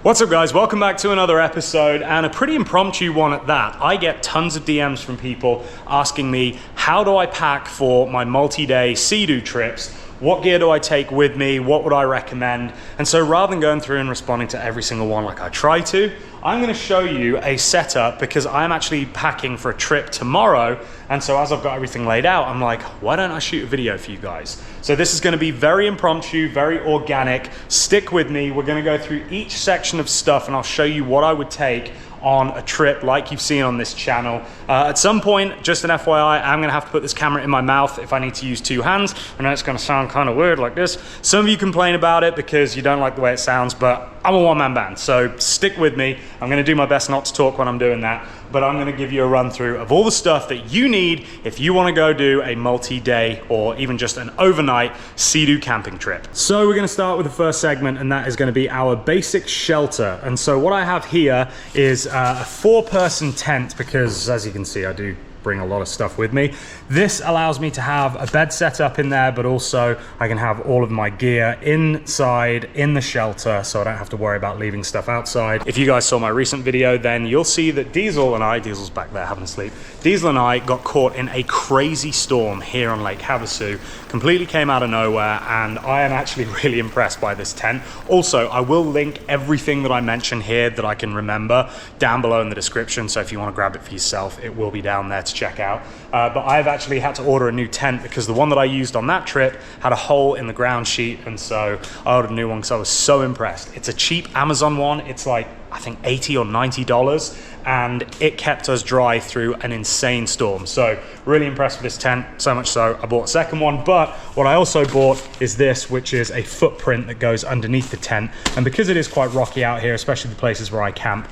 What's up guys, welcome back to another episode, and a pretty impromptu one at that. I get tons of DMs from people asking me, how do I pack for my multi-day SeaDoo trips? What gear do I take with me? What would I recommend? And so rather than going through and responding to every single one like I try to, I'm gonna show you a setup because I'm actually packing for a trip tomorrow. And so as I've got everything laid out, I'm like, why don't I shoot a video for you guys? So this is gonna be very impromptu, very organic. Stick with me. We're gonna go through each section of stuff and I'll show you what I would take on a trip like you've seen on this channel. At some point, just an FYI, I'm gonna have to put this camera in my mouth if I need to use two hands. I know it's gonna sound kind of weird like this. Some of you complain about it because you don't like the way it sounds, but I'm a one-man band, so stick with me. I'm gonna do my best not to talk when I'm doing that, but I'm gonna give you a run through of all the stuff that you need if you wanna go do a multi-day or even just an overnight SeaDoo camping trip. So we're gonna start with the first segment, and that is gonna be our basic shelter. And so what I have here is a 4-person tent because, as you can see, I do bring a lot of stuff with me. This allows me to have a bed set up in there, but also I can have all of my gear inside in the shelter, so I don't have to worry about leaving stuff outside. If you guys saw my recent video, then you'll see that Diesel's back there having a sleep. Diesel and I got caught in a crazy storm here on Lake Havasu. Completely came out of nowhere, and I am actually really impressed by this tent. Also, I will link everything that I mention here that I can remember down below in the description, so if you want to grab it for yourself, it will be down there to check out. But I've actually had to order a new tent because the one that I used on that trip had a hole in the ground sheet, and so I ordered a new one because I was so impressed. It's a cheap Amazon one. It's like, I think $80 or $90, and it kept us dry through an insane storm. So really impressed with this tent, so much so I bought a second one. But what I also bought is this, which is a footprint that goes underneath the tent. And because it is quite rocky out here, especially the places where I camp,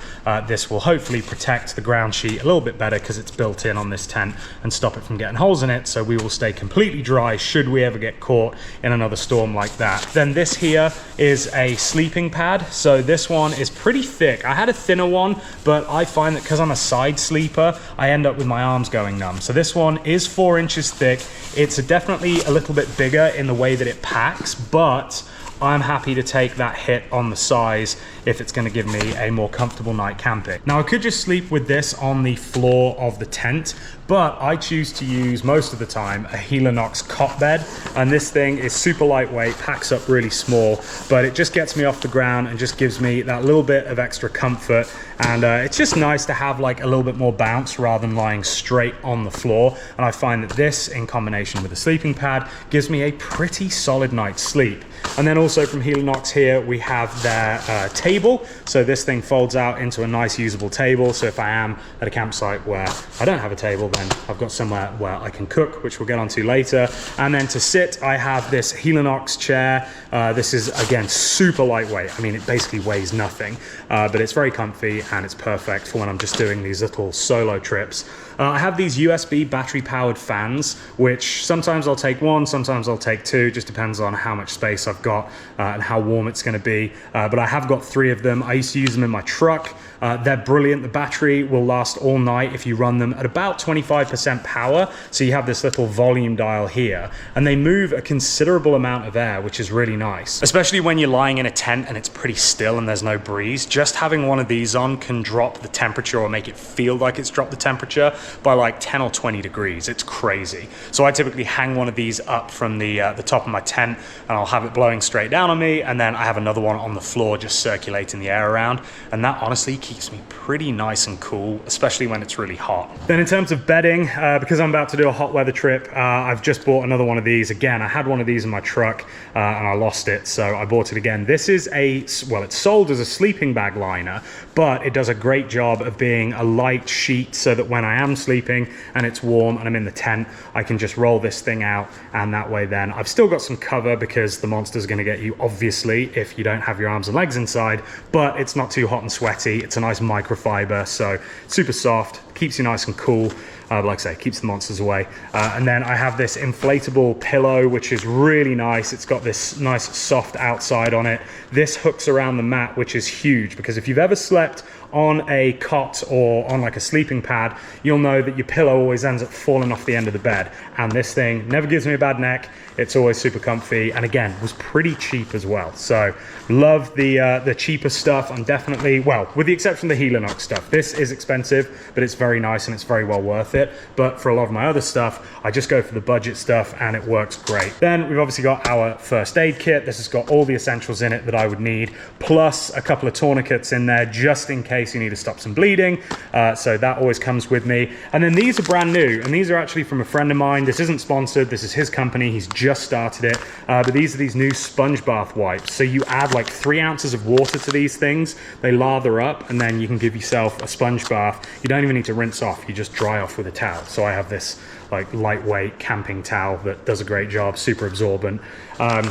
this will hopefully protect the ground sheet a little bit better because it's built in on this tent, and stop it from getting holes in it, so we will stay completely dry should we ever get caught in another storm like that. Then this here is a sleeping pad. So this one is pretty thick. I had a thinner one, but I find that because I'm a side sleeper, I end up with my arms going numb. So this one is 4 inches thick. It's definitely a little bit bigger in the way that it packs, but I'm happy to take that hit on the size if it's going to give me a more comfortable night camping. Now I could just sleep with this on the floor of the tent, but I choose to use most of the time a Helinox cot bed, and this thing is super lightweight, packs up really small, but it just gets me off the ground and just gives me that little bit of extra comfort. And it's just nice to have like a little bit more bounce rather than lying straight on the floor. And I find that this, in combination with the sleeping pad, gives me a pretty solid night's sleep. And then also from Helinox here, we have their table. So this thing folds out into a nice usable table. So if I am at a campsite where I don't have a table, then I've got somewhere where I can cook, which we'll get onto later. And then to sit, I have this Helinox chair. This is, again, super lightweight. I mean, it basically weighs nothing, but it's very comfy and it's perfect for when I'm just doing these little solo trips. I have these USB battery powered fans, which sometimes I'll take one, sometimes I'll take two, just depends on how much space I've got and how warm it's gonna be. But I have got 3 of them. I used to use them in my truck. They're brilliant. The battery will last all night if you run them at about 25% power. So you have this little volume dial here, and they move a considerable amount of air, which is really nice. Especially when you're lying in a tent and it's pretty still and there's no breeze. Just having one of these on can drop the temperature, or make it feel like it's dropped the temperature by like 10 or 20 degrees. It's crazy. So I typically hang one of these up from the top of my tent, and I'll have it blowing straight down on me, and then I have another one on the floor just circulating the air around, and that honestly keeps me pretty nice and cool, especially when it's really hot. Then in terms of bedding, because I'm about to do a hot weather trip, I've just bought another one of these. Again, I had one of these in my truck and I lost it, so I bought it again. This is well, it's sold as a sleeping bag liner, but it does a great job of being a light sheet so that when I am sleeping and it's warm and I'm in the tent, I can just roll this thing out, and that way then I've still got some cover, because the monster's going to get you obviously if you don't have your arms and legs inside, but it's not too hot and sweaty. It's a nice microfiber, so super soft, keeps you nice and cool. Like I say, keeps the monsters away. And then I have this inflatable pillow, which is really nice. It's got this nice soft outside on it. This hooks around the mat, which is huge, because if you've ever slept on a cot or on like a sleeping pad, you'll know that your pillow always ends up falling off the end of the bed. And this thing never gives me a bad neck. It's always super comfy, and again, was pretty cheap as well. So love the cheaper stuff. I'm definitely, well, with the exception of the Helinox stuff, this is expensive, but it's very nice and it's very well worth it. But for a lot of my other stuff, I just go for the budget stuff and it works great. Then we've obviously got our first aid kit. This has got all the essentials in it that I would need, plus a couple of tourniquets in there just in case you need to stop some bleeding. So that always comes with me. And then these are brand new, and these are actually from a friend of mine. This isn't sponsored, this is his company, he's just started it. But these are these new sponge bath wipes. So you add like 3 ounces of water to these things, they lather up, and then you can give yourself a sponge bath. You don't even need to rinse off, you just dry off with a towel. So I have this like lightweight camping towel that does a great job, super absorbent.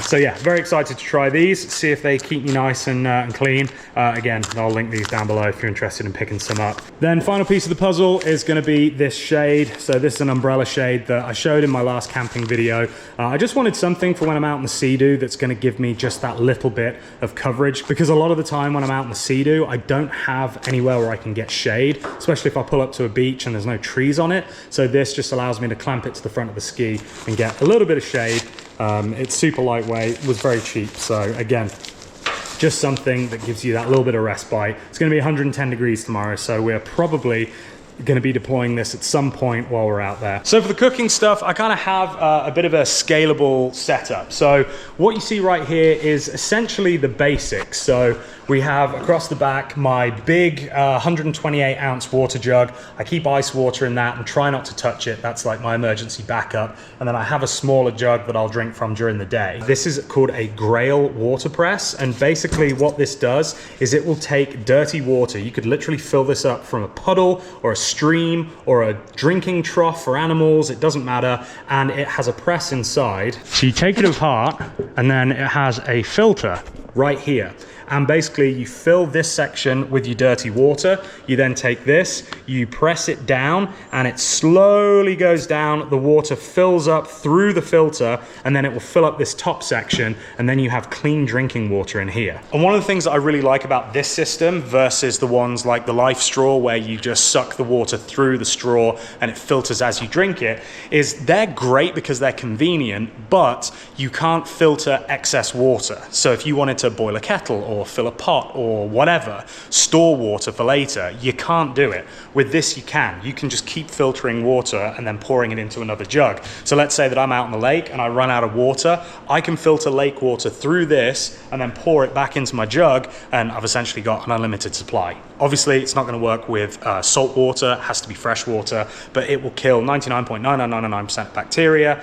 So yeah, very excited to try these, see if they keep me nice and clean. Again, I'll link these down below if you're interested in picking some up. Then final piece of the puzzle is going to be this shade. So this is an umbrella shade that I showed in my last camping video. I just wanted something for when I'm out in the SeaDoo that's going to give me just that little bit of coverage, because a lot of the time when I'm out in the SeaDoo, I don't have anywhere where I can get shade, especially if I pull up to a beach and there's no trees on it. So this just allows me to clamp it to the front of the ski and get a little bit of shade. It's super lightweight, was very cheap. So again, just something that gives you that little bit of respite. It's going to be 110 degrees tomorrow, so we're probably going to be deploying this at some point while we're out there. So for the cooking stuff, I kind of have a bit of a scalable setup. So what you see right here is essentially the basics. So we have across the back my big 128 ounce water jug. I keep ice water in that and try not to touch it. That's like my emergency backup. And then I have a smaller jug that I'll drink from during the day. This is called a Grail water press. And basically what this does is it will take dirty water. You could literally fill this up from a puddle or a stream or a drinking trough for animals. It doesn't matter. And it has a press inside. So you take it apart and then it has a filter right here. And basically you fill this section with your dirty water. You then take this, you press it down, and it slowly goes down. The water fills up through the filter, and then it will fill up this top section, and then you have clean drinking water in here. And one of the things that I really like about this system versus the ones like the Life Straw, where you just suck the water through the straw and it filters as you drink it, is they're great because they're convenient, but you can't filter excess water. So if you wanted to boil a kettle or fill a pot or whatever, store water for later, you can't do it. With this you can. You can just keep filtering water and then pouring it into another jug. So let's say that I'm out in the lake and I run out of water, I can filter lake water through this and then pour it back into my jug, and I've essentially got an unlimited supply. Obviously it's not going to work with salt water, it has to be fresh water, but it will kill 99.9999% of bacteria.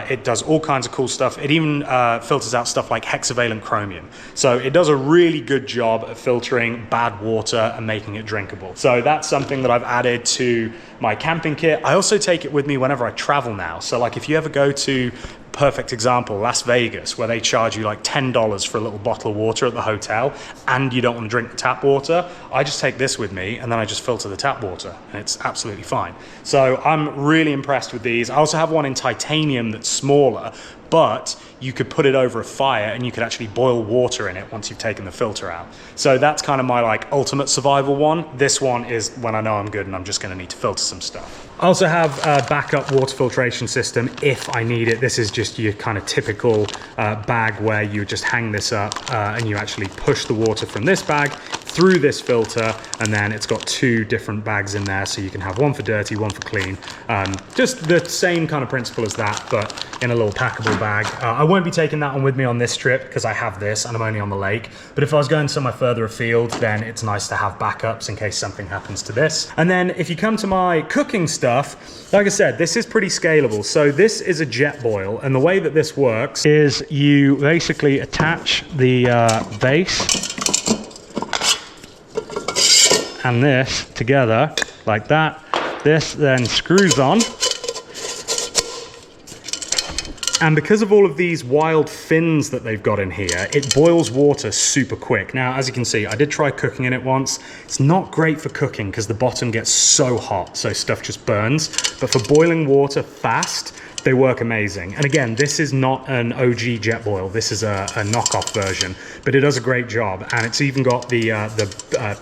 It does all kinds of cool stuff. It even filters out stuff like hexavalent chromium. So it does a really good job at filtering bad water and making it drinkable. So that's something that I've added to my camping kit. I also take it with me whenever I travel now. So like if you ever go to, perfect example, Las Vegas, where they charge you like $10 for a little bottle of water at the hotel and you don't want to drink the tap water, I just take this with me and then I just filter the tap water and it's absolutely fine. So I'm really impressed with these. I also have one in titanium that's smaller, but you could put it over a fire and you could actually boil water in it once you've taken the filter out. So that's kind of my like ultimate survival one. This one is when I know I'm good and I'm just going to need to filter some stuff. I also have a backup water filtration system if I need it. This is just your kind of typical bag where you just hang this up and you actually push the water from this bag through this filter, and then it's got 2 different bags in there, so you can have one for dirty, one for clean. Just the same kind of principle as that, but in a little packable bag. I won't be taking that one with me on this trip because I have this and I'm only on the lake. But if I was going somewhere further afield, then it's nice to have backups in case something happens to this. And then if you come to my cooking stuff, like I said, this is pretty scalable. So this is a jet boil, and the way that this works is you basically attach the base and this together like that. This then screws on, And because of all of these wild fins that they've got in here, it boils water super quick. Now, as you can see, I did try cooking in it once. It's not great for cooking because the bottom gets so hot, so stuff just burns. But for boiling water fast, they work amazing. And again, this is not an OG Jetboil. This is a knockoff version, but it does a great job. And it's even got the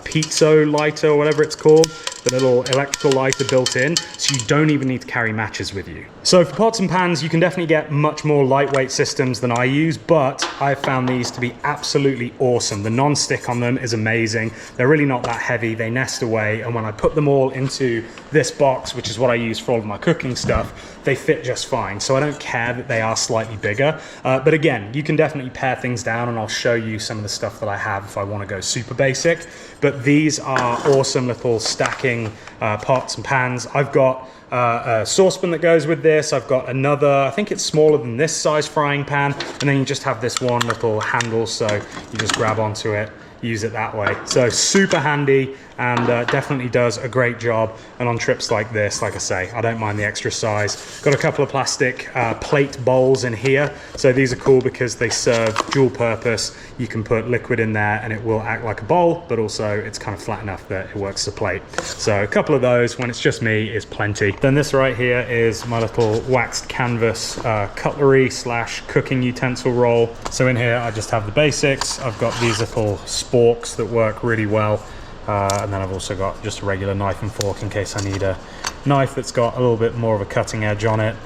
piezo lighter, or whatever it's called, the little electrical lighter built in, so you don't even need to carry matches with you. So for pots and pans, you can definitely get much more lightweight systems than I use, but I've found these to be absolutely awesome. The non-stick on them is amazing. They're really not that heavy. They nest away, and when I put them all into this box, which is what I use for all of my cooking stuff, they fit just fine. So I don't care that they are slightly bigger. But again, you can definitely pare things down, and I'll show you some of the stuff that I have if I want to go super basic. But these are awesome little stacking pots and pans. I've got a saucepan that goes with this. I've got another, I think it's smaller than this size frying pan. And then you just have this one little handle, so you just grab onto it, use it that way. So super handy, and definitely does a great job. And on trips like this, like I say, I don't mind the extra size. Got a couple of plastic plate bowls in here. So these are cool because they serve dual purpose. You can put liquid in there and it will act like a bowl, but also it's kind of flat enough that it works as a plate. So a couple of those, when it's just me, is plenty. Then this right here is my little waxed canvas cutlery slash cooking utensil roll. So in here, I just have the basics. I've got these little sporks that work really well. And then I've also got just a regular knife and fork in case I need a knife that's got a little bit more of a cutting edge on it.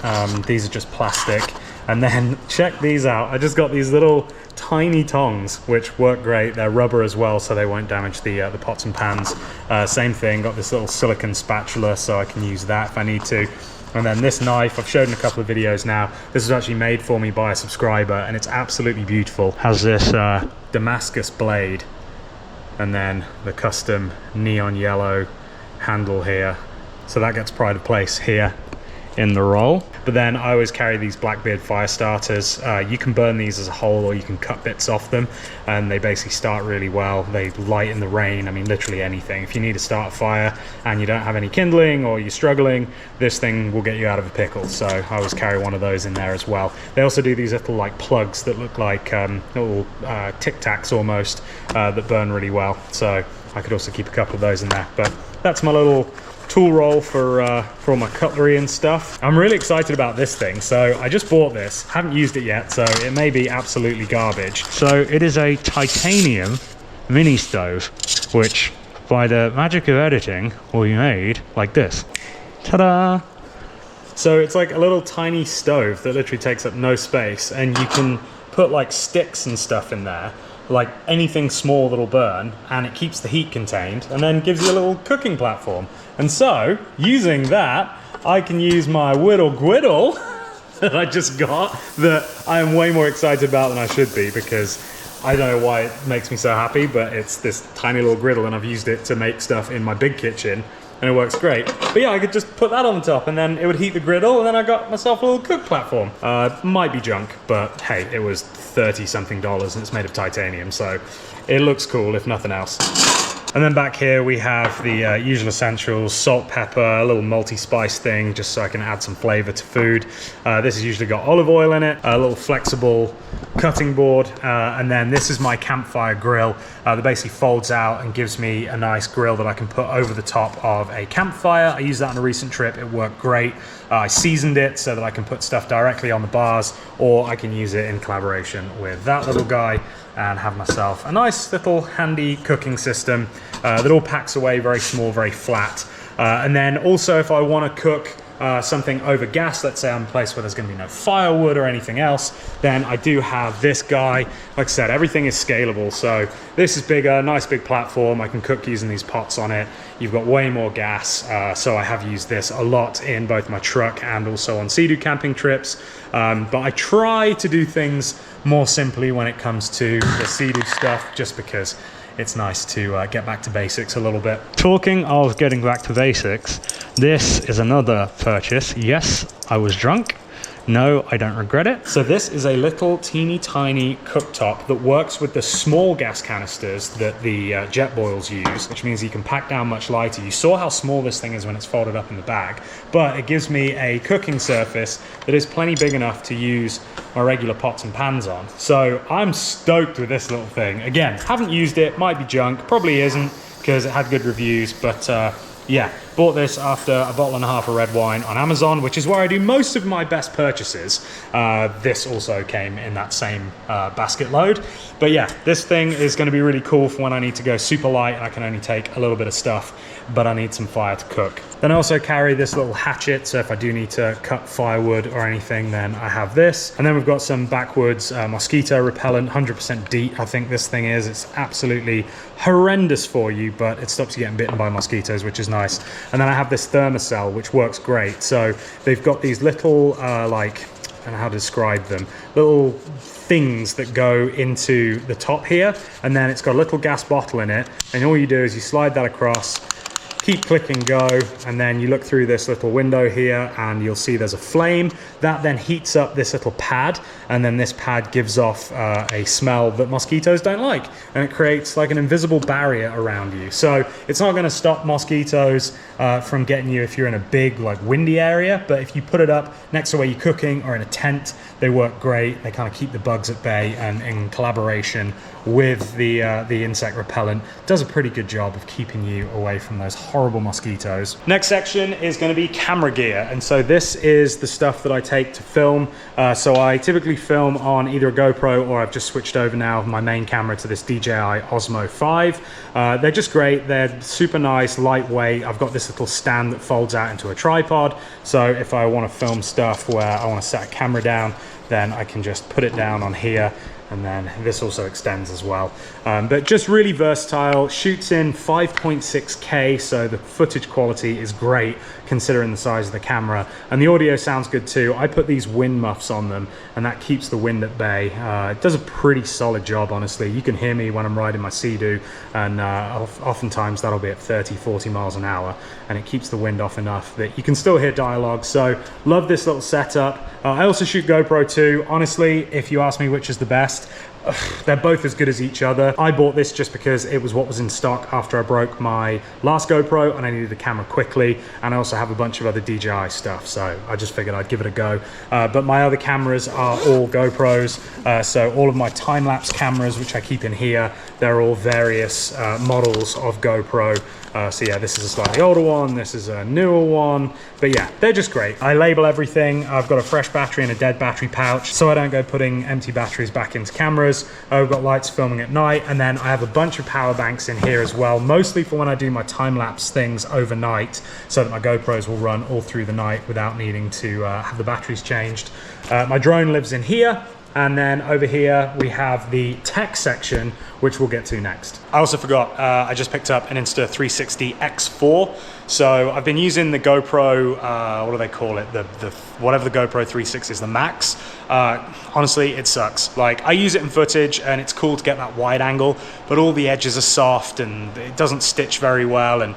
These are just plastic. And then check these out. I just got these little tiny tongs, which work great. They're rubber as well, so they won't damage the pots and pans. Same thing, got this little silicone spatula, so I can use that if I need to. And then this knife, I've showed in a couple of videos now. This was actually made for me by a subscriber, and it's absolutely beautiful. Has this Damascus blade, and then the custom neon yellow handle here. So that gets pride of place here in the roll. But then I always carry these Blvd fire starters. You can burn these as a whole, or you can cut bits off them, and they basically start really well. They light in the rain, I mean literally anything. If you need to start a fire and you don't have any kindling, or you're struggling, this thing will get you out of a pickle. So I always carry one of those in there as well. They also do these little like plugs that look like little Tic Tacs almost, that burn really well. So I could also keep a couple of those in there. But that's my little tool roll for all my cutlery and stuff. I'm really excited about this thing. So I just bought this, haven't used it yet, so it may be absolutely garbage. So it is a titanium mini stove, which by the magic of editing will be made like this. Ta-da! So it's like a little tiny stove that literally takes up no space, and you can put like sticks and stuff in there, like anything small that'll burn, and it keeps the heat contained and then gives you a little cooking platform. And so using that, I can use my whittle griddle that I just got, that I am way more excited about than I should be, because I don't know why it makes me so happy, but it's this tiny little griddle, and I've used it to make stuff in my big kitchen, and it works great. But yeah, I could just put that on the top, and then it would heat the griddle, and then I got myself a little cook platform. Might be junk, but hey, it was $30-something, and it's made of titanium, so it looks cool if nothing else. And then back here we have the usual essentials: salt, pepper, a little multi-spice thing just so I can add some flavor to food. This has usually got olive oil in it, a little flexible cutting board, and then this is my campfire grill that basically folds out and gives me a nice grill that I can put over the top of a campfire. I used that on a recent trip, it worked great. I seasoned it so that I can put stuff directly on the bars, or I can use it in collaboration with that little guy and have myself a nice little handy cooking system that all packs away very small, very flat. And then also if I want to cook something over gas, let's say I'm in a place where there's going to be no firewood or anything else, then I do have this guy. Like I said, everything is scalable, so this is bigger, nice big platform. I can cook using these pots on it. You've got way more gas, so I have used this a lot in both my truck and also on SeaDoo camping trips. But I try to do things more simply when it comes to the SeaDoo stuff, just because it's nice to get back to basics a little bit. Talking of getting back to basics, this is another purchase. Yes, I was drunk, No, I don't regret it. So this is a little teeny tiny cooktop that works with the small gas canisters that the jet boils use, which means you can pack down much lighter. You saw how small this thing is when it's folded up in the bag, but it gives me a cooking surface that is plenty big enough to use my regular pots and pans on. So I'm stoked with this little thing. Again, haven't used it, might be junk, probably isn't because it had good reviews, but yeah, bought this after a bottle and a half of red wine on Amazon, which is where I do most of my best purchases. This also came in that same basket load. But yeah, this thing is going to be really cool for when I need to go super light and I can only take a little bit of stuff, but I need some fire to cook. Then I also carry this little hatchet, so if I do need to cut firewood or anything, then I have this. And then we've got some backwoods mosquito repellent, 100% DEET, I think this thing is. It's absolutely horrendous for you, but it stops you getting bitten by mosquitoes, which is nice. And then I have this thermocell, which works great. So they've got these little, like, I don't know how to describe them, little things that go into the top here, and then it's got a little gas bottle in it, and all you do is you slide that across, keep clicking go, and then you look through this little window here and you'll see there's a flame that then heats up this little pad, and then this pad gives off a smell that mosquitoes don't like, and it creates like an invisible barrier around you. So it's not going to stop mosquitoes from getting you if you're in a big like windy area, but if you put it up next to where you're cooking or in a tent, they work great. They kind of keep the bugs at bay, and in collaboration with the insect repellent does a pretty good job of keeping you away from those horrible mosquitoes. Next section is going to be camera gear, and so this is the stuff that I take to film. So I typically film on either a GoPro, or I've just switched over now my main camera to this DJI Osmo 5. They're just great. They're super nice, lightweight. I've got this little stand that folds out into a tripod, so if I want to film stuff where I want to set a camera down, then I can just put it down on here, and then this also extends as well. But just really versatile, shoots in 5.6K, so the footage quality is great considering the size of the camera, and the audio sounds good too. I put these wind muffs on them, and that keeps the wind at bay. It does a pretty solid job, honestly. You can hear me when I'm riding my SeaDoo, and oftentimes that'll be at 30-40 miles an hour, and it keeps the wind off enough that you can still hear dialogue. So love this little setup. I also shoot GoPro too. Honestly, if you ask me which is the best, they're both as good as each other. I bought this just because it was what was in stock after I broke my last GoPro and I needed a camera quickly, and I also have a bunch of other DJI stuff, so I just figured I'd give it a go. But my other cameras are all GoPros, so all of my time-lapse cameras, which I keep in here, they're all various models of GoPro. So yeah, this is a slightly older one, this is a newer one, but yeah, they're just great. I label everything. I've got a fresh battery and a dead battery pouch, so I don't go putting empty batteries back into cameras. I've got lights filming at night, and then I have a bunch of power banks in here as well, mostly for when I do my time-lapse things overnight, so that my GoPros will run all through the night without needing to have the batteries changed. My drone lives in here. And then over here we have the tech section, which we'll get to next. I also forgot, I just picked up an Insta360 X4. So I've been using the GoPro, what do they call it? Whatever the GoPro 360 is, the Max. Honestly, it sucks. Like, I use it in footage and it's cool to get that wide angle, but all the edges are soft and it doesn't stitch very well. And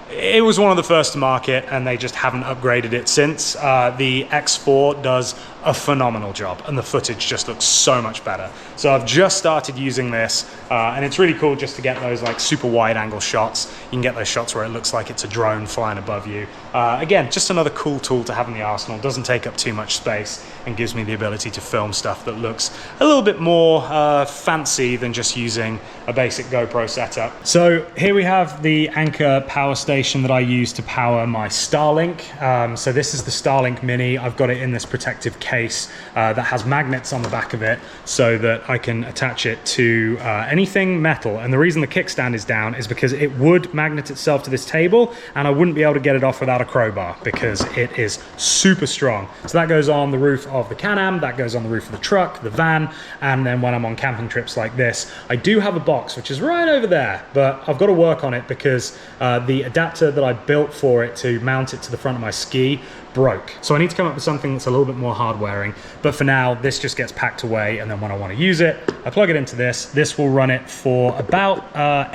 it was one of the first to market, and they just haven't upgraded it since. The X4 does a phenomenal job, and the footage just looks so much better. So I've just started using this, and it's really cool just to get those like super wide angle shots. You can get those shots where it looks like it's a drone flying above you. Again, just another cool tool to have in the arsenal. Doesn't take up too much space and gives me the ability to film stuff that looks a little bit more fancy than just using a basic GoPro setup. So here we have the Anker power station that I use to power my Starlink. So this is the Starlink Mini. I've got it in this protective case that has magnets on the back of it so that I can attach it to anything metal. And the reason the kickstand is down is because it would magnet itself to this table, and I wouldn't be able to get it off without a crowbar because it is super strong. So that goes on the roof of the Can-Am, that goes on the roof of the truck, the van, and then when I'm on camping trips like this, I do have a box which is right over there, but I've got to work on it because the adapter that I built for it to mount it to the front of my ski broke. So I need to come up with something that's a little bit more hard wearing, but for now this just gets packed away, and then when I want to use it, I plug it into this. This will run it for about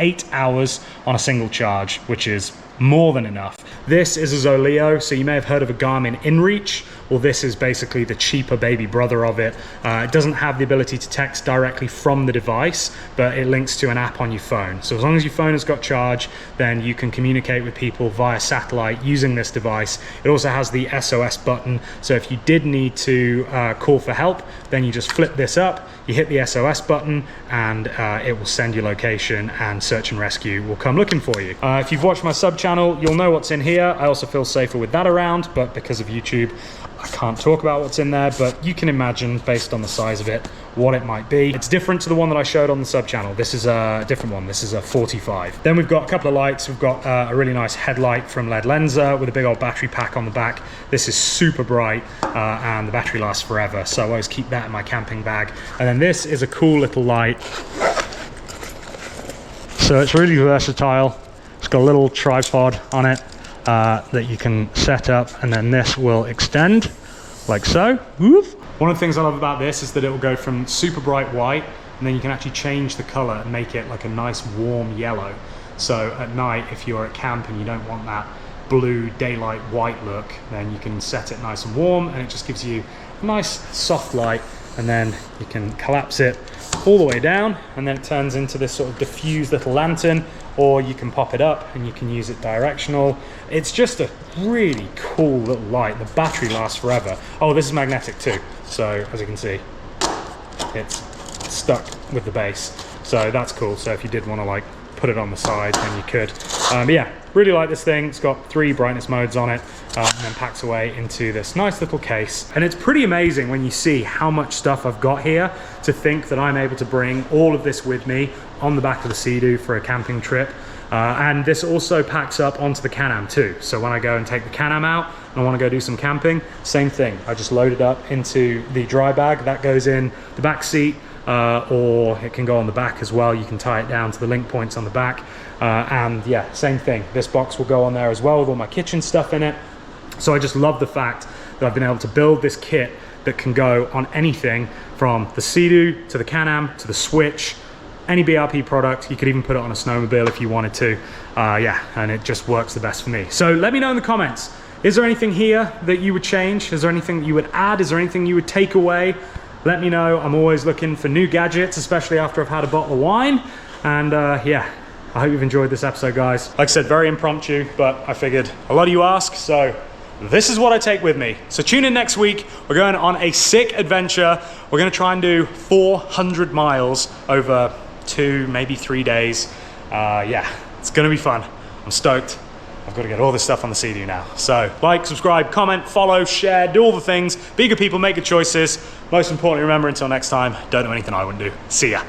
8 hours on a single charge, which is more than enough. This is a Zoleo, so you may have heard of a Garmin InReach, well, this is basically the cheaper baby brother of it. It doesn't have the ability to text directly from the device, but it links to an app on your phone. So as long as your phone has got charge, then you can communicate with people via satellite using this device. It also has the SOS button, so if you did need to call for help, then you just flip this up, you hit the SOS button, and it will send your location, and search and rescue will come looking for you. If you've watched my sub channel, you'll know what's in here. I also feel safer with that around, but because of YouTube, I can't talk about what's in there, but you can imagine, based on the size of it, what it might be. It's different to the one that I showed on the sub channel. This is a different one. This is a 45. Then we've got a couple of lights. We've got a really nice headlight from LED Lenser with a big old battery pack on the back. This is super bright and the battery lasts forever, so I always keep that in my camping bag. And then this is a cool little light. So it's really versatile. It's got a little tripod on it that you can set up, and then this will extend like so. Whoop. One of the things I love about this is that it will go from super bright white, and then you can actually change the color and make it like a nice warm yellow. So at night, if you're at camp and you don't want that blue daylight white look, then you can set it nice and warm, and it just gives you a nice soft light. And then you can collapse it all the way down, and then it turns into this sort of diffused little lantern, or you can pop it up and you can use it directional. It's just a really cool little light. The battery lasts forever. Oh, this is magnetic too. So as you can see, it's stuck with the base. So that's cool. So if you did want to like put it on the side, then you could. But yeah, really like this thing. It's got 3 brightness modes on it, and then packs away into this nice little case. And it's pretty amazing when you see how much stuff I've got here, to think that I'm able to bring all of this with me on the back of the SeaDoo for a camping trip. And this also packs up onto the Can-Am too. So when I go and take the Can-Am out and I want to go do some camping, same thing. I just load it up into the dry bag that goes in the back seat, or it can go on the back as well. You can tie it down to the link points on the back. And yeah, same thing. This box will go on there as well with all my kitchen stuff in it. So I just love the fact that I've been able to build this kit that can go on anything from the SeaDoo to the Can-Am to the Switch, any BRP product. You could even put it on a snowmobile if you wanted to. Yeah, and it just works the best for me. So let me know in the comments, is there anything here that you would change? Is there anything that you would add? Is there anything you would take away? Let me know. I'm always looking for new gadgets, especially after I've had a bottle of wine. And yeah, I hope you've enjoyed this episode, guys. Like I said, very impromptu, but I figured a lot of you ask, so this is what I take with me. So tune in next week. We're going on a sick adventure. We're gonna try and do 400 miles over 2, maybe 3 days. Yeah, it's gonna be fun. I'm stoked. I've got to get all this stuff on the SeaDoo now. So like, subscribe, comment, follow, share, do all the things. Be good people, make good choices. Most importantly, remember, until next time, don't do anything I wouldn't do. See ya.